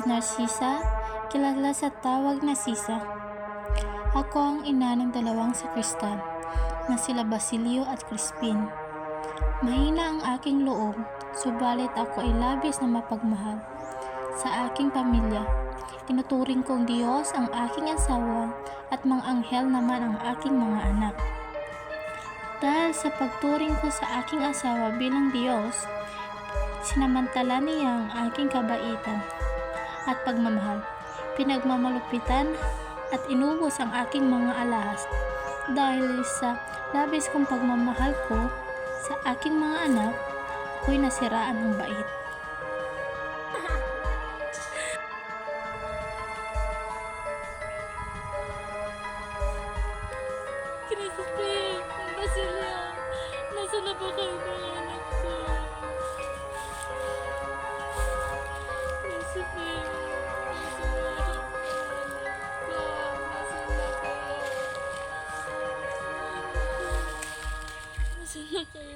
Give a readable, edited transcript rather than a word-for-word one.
Narcisa, kilala sa tawag na Sisa. Ako ang ina ng dalawang sakrista na sila Basilio at Crispin. Mahina ang aking loob, subalit ako ay labis na mapagmahal sa aking pamilya. Tinuturing kong Diyos ang aking asawa at mga anghel naman ang aking mga anak. Dahil sa pagturing ko sa aking asawa bilang Diyos, sinamantala niya ang aking kabaitan at pagmamahal. Pinagmamalupitan at inubos ang aking mga alahas. Dahil sa labis kong pagmamahal ko sa aking mga anak, ako'y nasiraan ng bait. Crispin, Basilio, nasa na ba kayo mga anak ko? Crispin, nasa na ba kayo mga anak ko? Nasa na kayo? Nasa na kayo?